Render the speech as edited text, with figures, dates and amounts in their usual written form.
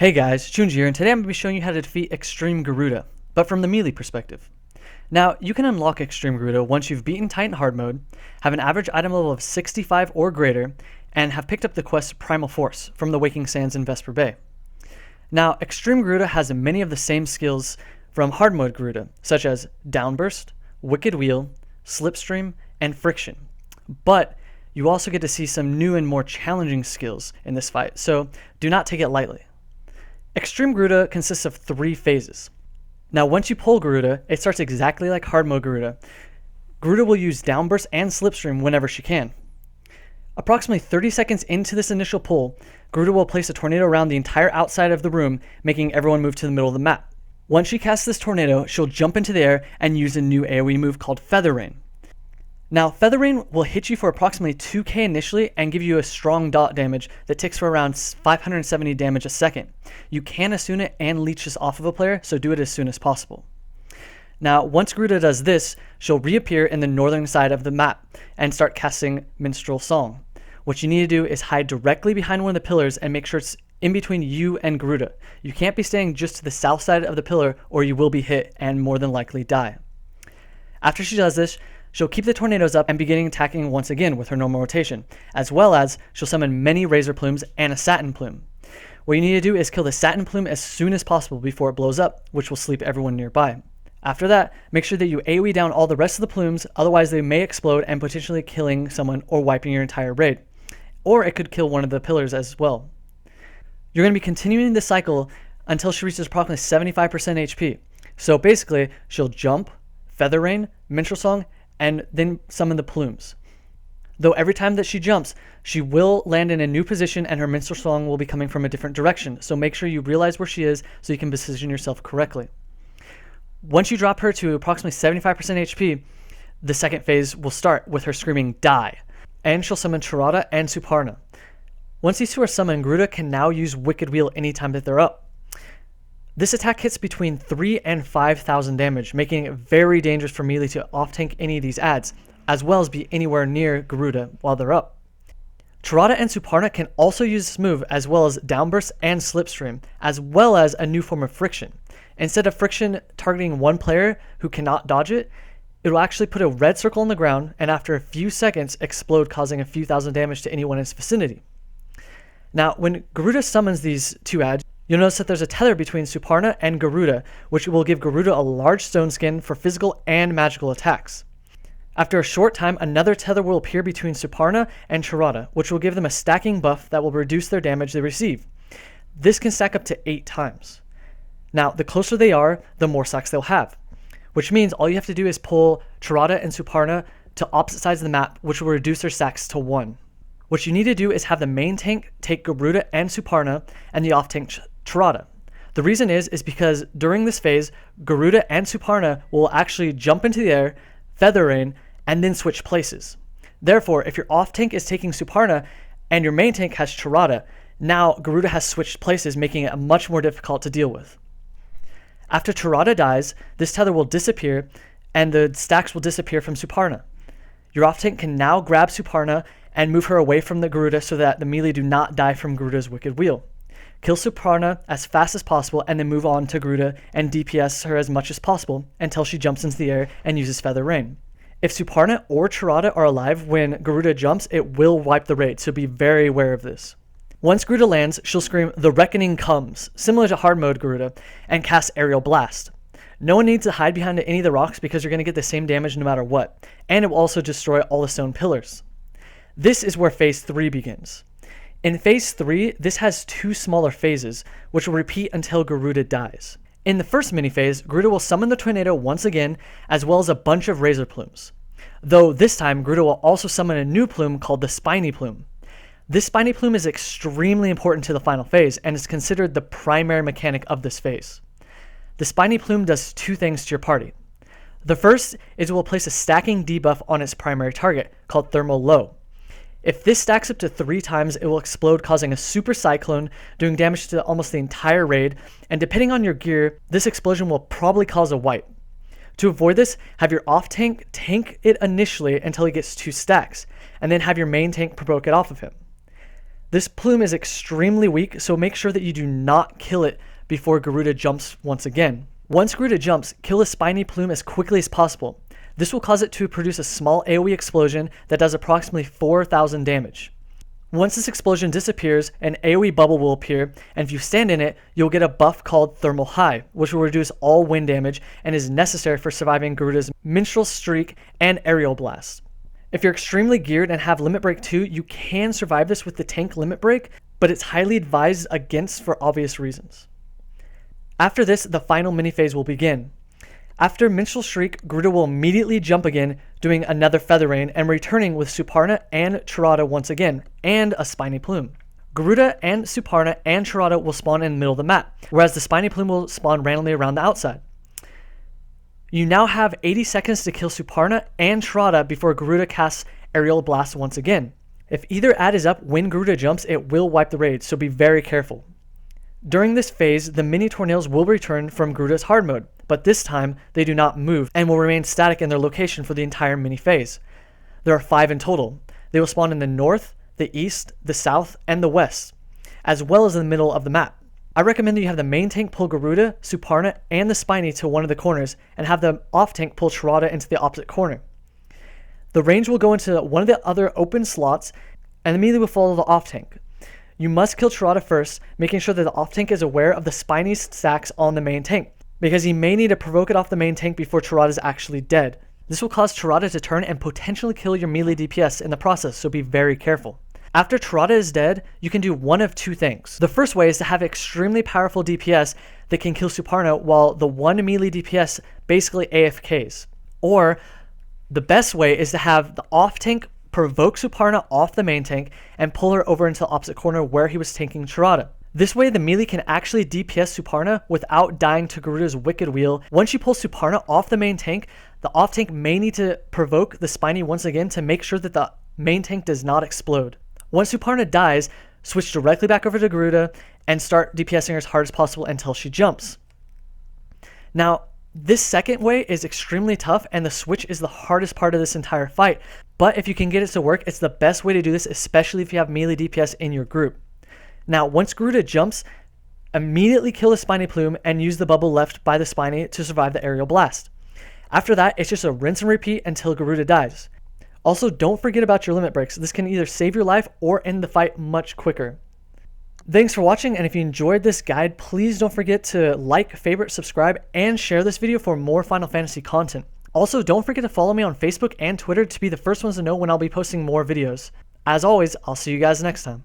Hey guys, Junji here, and today I'm going to be showing you how to defeat Extreme Garuda, but from the melee perspective. Now, you can unlock Extreme Garuda once you've beaten Titan Hard Mode, have an average item level of 65 or greater, and have picked up the quest Primal Force from the Waking Sands in Vesper Bay. Now, Extreme Garuda has many of the same skills from Hard Mode Garuda, such as Downburst, Wicked Wheel, Slipstream, and Friction. But you also get to see some new and more challenging skills in this fight, so do not take it lightly. Extreme Garuda consists of 3 phases. Now, once you pull Garuda, it starts exactly like Hard Mode Garuda. Garuda will use Downburst and Slipstream whenever she can. Approximately 30 seconds into this initial pull, Garuda will place a tornado around the entire outside of the room, making everyone move to the middle of the map. Once she casts this tornado, she'll jump into the air and use a new AoE move called Feather Rain. Now, Feather Rain will hit you for approximately 2k initially and give you a strong dot damage that ticks for around 570 damage a second. You can Asuna it and leech this off of a player, so do it as soon as possible. Now, once Garuda does this, she'll reappear in the northern side of the map and start casting Minstrel Song. What you need to do is hide directly behind one of the pillars and make sure it's in between you and Garuda. You can't be staying just to the south side of the pillar or you will be hit and more than likely die. After she does this, she'll keep the tornadoes up and begin attacking once again with her normal rotation, as well as she'll summon many Razor Plumes and a Satin Plume. What you need to do is kill the Satin Plume as soon as possible before it blows up, which will sleep everyone nearby. After that, make sure that you AoE down all the rest of the plumes, otherwise they may explode and potentially killing someone or wiping your entire raid. Or it could kill one of the pillars as well. You're going to be continuing this cycle until she reaches approximately 75% HP. So basically, she'll jump, Feather Rain, Minstrel Song, and then summon the plumes. Though every time that she jumps, she will land in a new position and her Minstrel Song will be coming from a different direction, so make sure you realize where she is so you can position yourself correctly. Once you drop her to approximately 75% HP, the second phase will start with her screaming "Die!" and she'll summon Charada and Suparna. Once these two are summoned, Garuda can now use Wicked Wheel anytime that they're up. This attack hits between 3 and 5,000 damage, making it very dangerous for melee to off-tank any of these adds, as well as be anywhere near Garuda while they're up. Charada and Suparna can also use this move, as well as Downburst and Slipstream, as well as a new form of Friction. Instead of Friction targeting one player who cannot dodge it, it will actually put a red circle on the ground and after a few seconds explode, causing a few thousand damage to anyone in its vicinity. Now, when Garuda summons these two adds, you'll notice that there's a tether between Suparna and Garuda, which will give Garuda a large stone skin for physical and magical attacks. After a short time, another tether will appear between Suparna and Charada, which will give them a stacking buff that will reduce their damage they receive. This can stack up to 8 times. Now, the closer they are, the more stacks they'll have, which means all you have to do is pull Charada and Suparna to opposite sides of the map, which will reduce their stacks to 1. What you need to do is have the main tank take Garuda and Suparna and the off-tank Charada. The reason is because during this phase, Garuda and Suparna will actually jump into the air, Feather Rain, and then switch places. Therefore, if your off-tank is taking Suparna and your main tank has Charada, now Garuda has switched places, making it much more difficult to deal with. After Charada dies, this tether will disappear and the stacks will disappear from Suparna. Your off-tank can now grab Suparna and move her away from the Garuda so that the melee do not die from Garuda's Wicked Wheel. Kill Suparna as fast as possible and then move on to Garuda and DPS her as much as possible until she jumps into the air and uses Feather Rain. If Suparna or Charada are alive when Garuda jumps, it will wipe the raid, so be very aware of this. Once Garuda lands, she'll scream "The Reckoning Comes," similar to Hard Mode Garuda, and cast Aerial Blast. No one needs to hide behind any of the rocks because you're going to get the same damage no matter what, and it will also destroy all the stone pillars. This is where Phase 3 begins. In Phase 3, this has 2 smaller phases, which will repeat until Garuda dies. In the first mini-phase, Garuda will summon the tornado once again, as well as a bunch of Razor Plumes. Though this time, Garuda will also summon a new plume called the Spiny Plume. This Spiny Plume is extremely important to the final phase, and is considered the primary mechanic of this phase. The Spiny Plume does 2 things to your party. The first is it will place a stacking debuff on its primary target, called Thermal Low. If this stacks up to 3 times, it will explode, causing a super cyclone, doing damage to almost the entire raid, and depending on your gear, this explosion will probably cause a wipe. To avoid this, have your off-tank tank it initially until he gets 2 stacks, and then have your main tank provoke it off of him. This plume is extremely weak, so make sure that you do not kill it before Garuda jumps once again. Once Garuda jumps, kill the spiny plume as quickly as possible. This will cause it to produce a small AoE explosion that does approximately 4,000 damage. Once this explosion disappears, an AoE bubble will appear, and if you stand in it, you'll get a buff called Thermal High, which will reduce all wind damage and is necessary for surviving Garuda's Minstrel Streak and Aerial Blast. If you're extremely geared and have Limit Break 2, you can survive this with the tank Limit Break, but it's highly advised against for obvious reasons. After this, the final mini phase will begin. After Minstrel Shriek, Garuda will immediately jump again, doing another Feather Rain and returning with Suparna and Charada once again, and a Spiny Plume. Garuda and Suparna and Charada will spawn in the middle of the map, whereas the Spiny Plume will spawn randomly around the outside. You now have 80 seconds to kill Suparna and Charada before Garuda casts Aerial Blast once again. If either ad is up when Garuda jumps, it will wipe the raid, so be very careful. During this phase, the mini tornadoes will return from Garuda's hard mode, but this time they do not move and will remain static in their location for the entire mini phase. There are 5 in total. They will spawn in the north, the east, the south, and the west, as well as in the middle of the map. I recommend that you have the main tank pull Garuda, Suparna, and the Spiny to one of the corners, and have the off tank pull Charada into the opposite corner. The range will go into one of the other open slots, and immediately will follow the off tank. You must kill Charada first, making sure that the off tank is aware of the Spiny's stacks on the main tank, because he may need to provoke it off the main tank before Charada is actually dead. This will cause Charada to turn and potentially kill your melee DPS in the process, so be very careful. After Charada is dead, you can do one of 2 things. The first way is to have extremely powerful DPS that can kill Suparna while the one melee DPS basically AFKs. Or the best way is to have the off tank provoke Suparna off the main tank and pull her over into the opposite corner where he was tanking Charada. This way the melee can actually DPS Suparna without dying to Garuda's Wicked Wheel. Once you pull Suparna off the main tank, the off tank may need to provoke the Spiny once again to make sure that the main tank does not explode. Once Suparna dies, switch directly back over to Garuda and start DPSing her as hard as possible until she jumps. Now, this second way is extremely tough, and the switch is the hardest part of this entire fight, but if you can get it to work, it's the best way to do this, especially if you have melee DPS in your group. Now, once Garuda jumps, immediately kill the Spiny Plume and use the bubble left by the Spiny to survive the Aerial Blast. After that, it's just a rinse and repeat until Garuda dies. Also, don't forget about your limit breaks. This can either save your life or end the fight much quicker. Thanks for watching, and if you enjoyed this guide, please don't forget to like, favorite, subscribe, and share this video for more Final Fantasy content. Also, don't forget to follow me on Facebook and Twitter to be the first ones to know when I'll be posting more videos. As always, I'll see you guys next time.